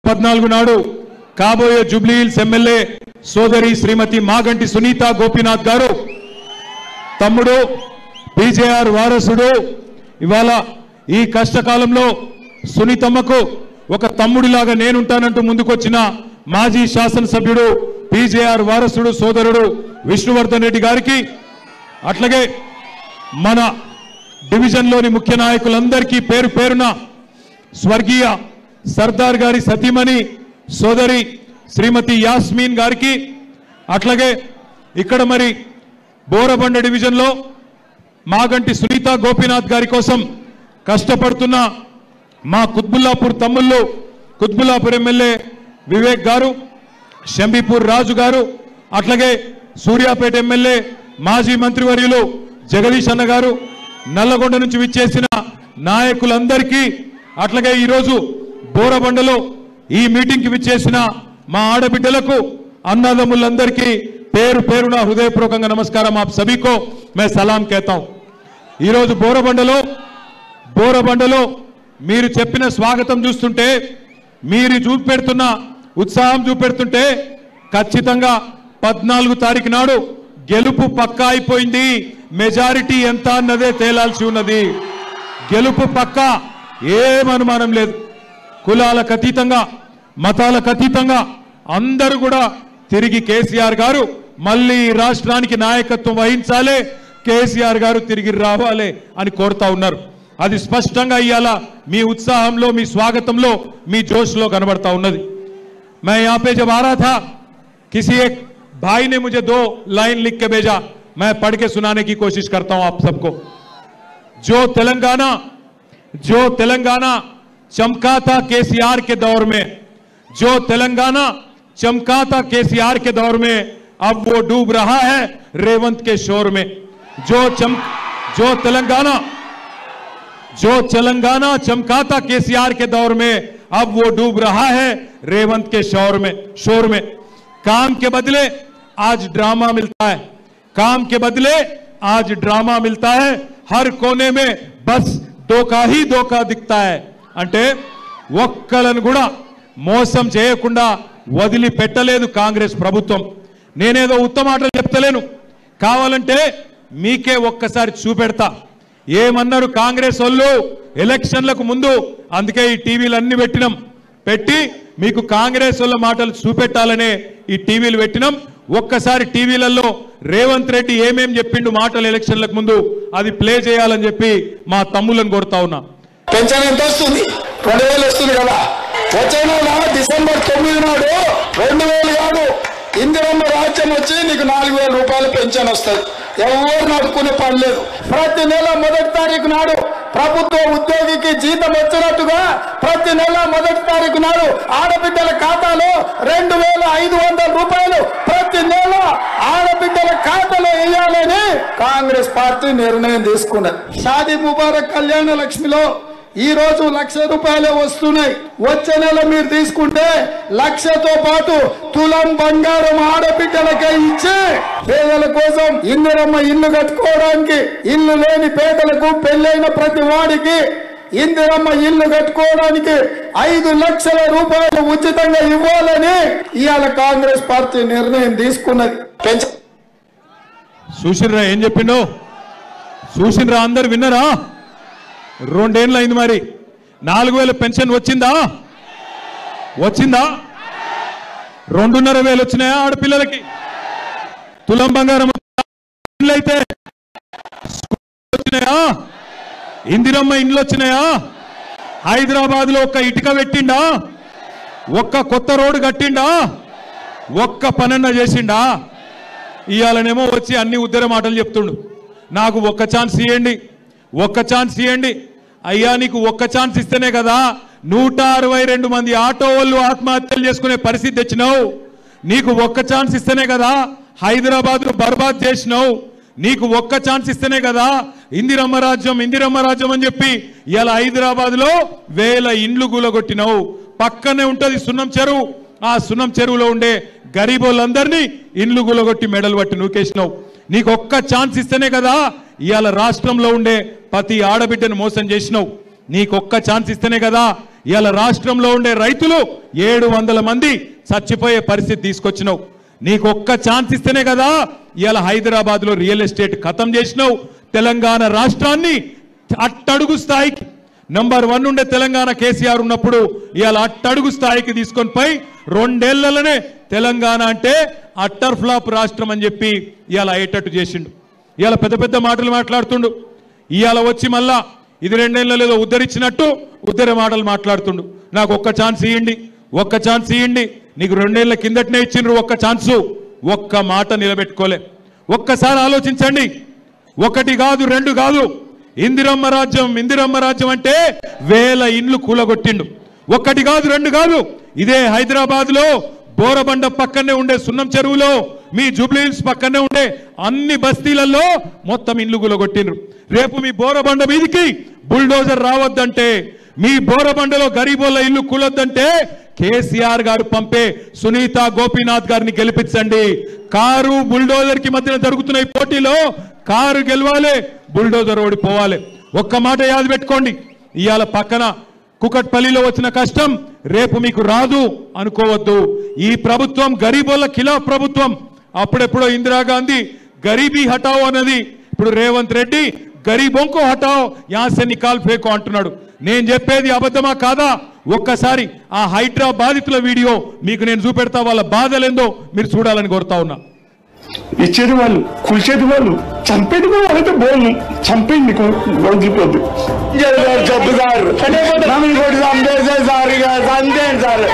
14 నాడు కాబోయే Jubilee hills MLA సోదరి శ్రీమతి మాగంటి సునీత గోపీనాథ్ గారు తమ్ముడు పీజేఆర్ వారసుడు ఇవాళ ఈ కష్టకాలంలో సునీతమ్మకు ఒక తమ్ముడిలాగా నేనుంటానంటూ ముందుకొచ్చిన మాజీ శాసనసభ్యుడు పీజేఆర్ వారసుడు సోదరుడు విష్ణువర్ధన్ రెడ్డి గారికి అట్లాగే మన డివిజన్లోని ముఖ్య నాయకులందరికీ పేరు పేరున స్వర్గీయ సర్దార్ గారి సతీమణి సోదరి శ్రీమతి యాస్మీన్ గారికి అట్లాగే ఇక్కడ మరి బోరబండ డివిజన్లో మాగంటి సునీత గోపీనాథ్ గారి కోసం కష్టపడుతున్న మా కుత్బుల్లాపూర్ తమ్ముళ్ళు కుత్బుల్లాపూర్ ఎమ్మెల్యే వివేక్ గారు షంబీపూర్ రాజు గారు అట్లాగే సూర్యాపేట ఎమ్మెల్యే మాజీ మంత్రివర్యులు జగదీష్ అన్న గారు నల్లగొండ నుంచి విచ్చేసిన నాయకులందరికీ అట్లాగే ఈరోజు బోరబండలో ఈ మీటింగ్కి విచ్చేసిన మా ఆడబిడ్డలకు అన్నదమ్ములందరికీ పేరు పేరున హృదయపూర్వకంగా నమస్కారం आप सभी को मैं सलाम कहता हूं ఈరోజు బోరబండలో మీరు చెప్పిన స్వాగతం చూస్తుంటే మీరు చూపెడుతున్న ఉత్సాహం చూపెడుతుంటే ఖచ్చితంగా 14 తారీఖు నాడు గెలుపు పక్కా అయిపోయింది మెజారిటీ ఎంత అన్నదే తేలాల్సి ఉన్నది గెలుపు పక్కా ఏమనుమానం లేదు కులాలకు అతీతంగా మతాలకు అతీతంగా అందరూ కూడా తిరిగి కేసీఆర్ గారు మళ్ళీ రాష్ట్రానికి నాయకత్వం వహించాలి కేసీఆర్ గారు తిరిగి రావాలి అని కోరుతా ఉన్నారు అది స్పష్టంగా ఇయాల మీ ఉత్సాహంలో మీ స్వాగతంలో మీ జోష్లో కనబడతా ఉన్నది मैं यहां पे जब आ रहा था किसी एक भाई ने मुझे 2 लाइन लिख के भेजा मैं पढ़ के सुनाने की कोशिश करता हूं आप सबको जो तेलंगाना चमका था केसीआर के दौर में जो तेलंगाना चमका था केसीआर के दौर में अब वो डूब रहा है रेवंत के शोर में जो तेलंगाना चमका था केसीआर के दौर में अब वो डूब रहा है रेवंत के शोर में काम के बदले आज ड्रामा मिलता है हर कोने में बस धोखा ही धोखा दिखता है అంటే ఒక్కలను కూడా మోసం చేయకుండా వదిలిపెట్టలేదు కాంగ్రెస్ ప్రభుత్వం నేనేదో ఉత్తమ మాటలు చెప్తలేను కావాలంటే మీకే ఒక్కసారి చూపెడతా ఏమన్నారు కాంగ్రెస్ వాళ్ళు ఎలక్షన్లకు ముందు అందుకే ఈ టీవీలు అన్ని పెట్టి మీకు కాంగ్రెస్ వాళ్ళ మాటలు చూపెట్టాలనే ఈ టీవీలు పెట్టినాం ఒక్కసారి టీవీలలో రేవంత్ రెడ్డి ఏమేం చెప్పిండు మాటలు ఎలక్షన్లకు ముందు అది ప్లే చేయాలని చెప్పి మా తమ్ములను కోరుతా ఉన్నా పెన్షన్ ఎంత వస్తుంది 2000 వస్తుంది కదా వచ్చే నెల డిసెంబర్ 9 నాడు 2000 కాదు ఇందిరమ్మ రాజ్యం వచ్చి నీకు 4000 రూపాయలు పెన్షన్ వస్తుంది ఎవరు నడుకునే పని లేదు ప్రతి నెల 1వ తారీఖు నాడు ప్రభుత్వ ఉద్యోగికి జీతం వచ్చినట్టుగా ప్రతి నెల 1వ తారీఖు నాడు ఆడబిడ్డల ఖాతాలో 2500 రూపాయలు ప్రతి నెల ఆడబిడ్డల ఖాతాలో వేయాలని కాంగ్రెస్ పార్టీ నిర్ణయం తీసుకున్నది షాదీ ముబారక్ కళ్యాణ లక్ష్మిలో ఈ రోజు 1,00,000 రూపాయలే వస్తున్నాయి వచ్చే నెల మీరు తీసుకుంటే 1,00,000తో పాటు తులం బంగారం ఆడబిడ్డలకే ఇచ్చి పేదల కోసం ఇందిరమ్మ ఇల్లు కట్టుకోవడానికి ఇల్లు లేని పేదలకు పెళ్ళైన ప్రతి వాడికి ఇందిరమ్మ ఇల్లు కట్టుకోవడానికి 5 లక్షల రూపాయలు ఉచితంగా ఇవ్వాలని ఇవాళ కాంగ్రెస్ పార్టీ నిర్ణయం తీసుకున్నది చూసినరా ఏం చెప్పిండో చూసినరా అందరు విన్నరా 2 ఏళ్ళు అయింది మరి 4000 పెన్షన్ వచ్చిందా 2,500 వచ్చినాయా ఆడపిల్లలకి తులం బంగారం అయితే వచ్చినాయా ఇందిరమ్మ ఇండ్లు వచ్చినాయా హైదరాబాద్ లో ఒక్క ఇటుక పెట్టిండా ఒక్క కొత్త రోడ్డు కట్టిండా ఒక్క పనన్న చేసిండా ఇయాలనేమో వచ్చి అన్ని ఉద్దర మాటలు చెప్తుండు నాకు ఒక్క ఛాన్స్ ఇవ్వండి అయ్యా నీకు ఒక్క ఛాన్స్ ఇస్తేనే కదా 162 మంది ఆటో వాళ్ళు ఆత్మహత్యలు చేసుకునే పరిస్థితి తెచ్చినావు నీకు ఒక్క ఛాన్స్ ఇస్తేనే కదా హైదరాబాద్ ను బర్బాద్ చేసినావు నీకు ఒక్క ఛాన్స్ ఇస్తేనే కదా ఇందిరమ్మ రాజ్యం అని చెప్పి ఇలా హైదరాబాద్ లో 1000 ఇండ్లు కూలగొట్టినావు పక్కనే ఉంటది సున్నం చెరువు ఆ సున్నం చెరువులో ఉండే గరీబోళ్ళందరినీ ఇండ్లు కూలగొట్టి మెడలు పట్టి నూకేసినావు నీకు ఒక్క ఛాన్స్ ఇస్తేనే కదా ఇవాళ రాష్ట్రంలో ఉండే ప్రతి ఆడబిడ్డను మోసం చేసినావు నీకు ఒక్క ఛాన్స్ ఇస్తేనే కదా ఇవాళ రాష్ట్రంలో ఉండే రైతులు 700 మంది చచ్చిపోయే పరిస్థితి తీసుకొచ్చినావు. నీకు ఒక్క ఛాన్స్ ఇస్తేనే కదా ఇవాళ హైదరాబాద్లో రియల్ ఎస్టేట్ ఖతం చేసినావు. తెలంగాణ రాష్ట్రాన్ని అట్టడుగు స్థాయికి నంబర్ 1 ఉండే తెలంగాణ కేసీఆర్ ఉన్నప్పుడు ఇవాళ అట్టడుగు స్థాయికి తీసుకొని పోయి 2 ఏళ్లలోనే తెలంగాణ అంటే అట్టర్ ఫ్లాప్ రాష్ట్రం అని చెప్పి ఇవాళ అయ్యేటట్టు చేసిండు. ఇవాళ పెద్ద పెద్ద మాటలు మాట్లాడుతుండు. ఇవాళ వచ్చి మళ్ళా ఇది 2 ఏళ్ళలో ఏదో ఉద్ధరించినట్టు ఉద్ధర మాటలు మాట్లాడుతుండు. నాకు ఒక్క ఛాన్స్ ఇవ్వండి, ఒక్క ఛాన్స్ ఇవ్వండి. నీకు 2 ఏళ్ల కిందటనే ఇచ్చిండ్రు ఒక్క ఛాన్సు, ఒక్క మాట నిలబెట్టుకోలే. ఒక్కసారి ఆలోచించండి. 1 కాదు 2 కాదు, ఇందిరమ్మ రాజ్యం అంటే 1000 ఇండ్లు కూలగొట్టిండు. 1 కాదు 2 కాదు, ఇదే హైదరాబాద్ లో బోరబండ పక్కనే ఉండే సున్నం చెరువులో, మీ జూబ్లీహిల్స్ పక్కనే ఉండే అన్ని బస్తీలలో మొత్తం ఇండ్లు కూలగొట్టిండ్రు. రేపు మీ బోరబండ మీదికి బుల్డోజర్ రావద్దంటే, మీ బోరబండలో గరీబోళ్ళ ఇల్లు కూలొద్దంటే కేసీఆర్ గారు పంపే సునీత గోపీనాథ్ గారిని గెలిపించండి. కారు బుల్డోజర్ కి మధ్యన జరుగుతున్న ఈ పోటీలో కారు గెలవాలి, బుల్డోజర్ ఓడిపోవాలి. ఒక్క మాట యాది పెట్టుకోండి. ఇవాళ పక్కన కుకట్పల్లిలో వచ్చిన కష్టం రేపు మీకు రాదు అనుకోవద్దు. ఈ ప్రభుత్వం గరీబోళ్ళ ఖిలాఫ్ ప్రభుత్వం. అప్పుడెప్పుడో ఇందిరాగాంధీ గరీబీ హటావో అన్నది, ఇప్పుడు రేవంత్ రెడ్డి గరీబోంకో హటావో యాసే నికాల్ ఫేకో అంటున్నాడు. నేను చెప్పేది అబద్ధమా కాదా? ఒక్కసారి ఆ హైడ్రా బాధితుల వీడియో మీకు నేను చూపెడతా, వాళ్ళ బాధలేందో మీరు చూడాలని కోరుతా ఉన్నా. ఇచ్చేది వాళ్ళు, కూల్చేది వాళ్ళు, చంపేది కూడా వాళ్ళతో బోళ్ళు. చంపేయండి వదిలిపోద్దు. జబ్బు సార్, చంపేది సార్.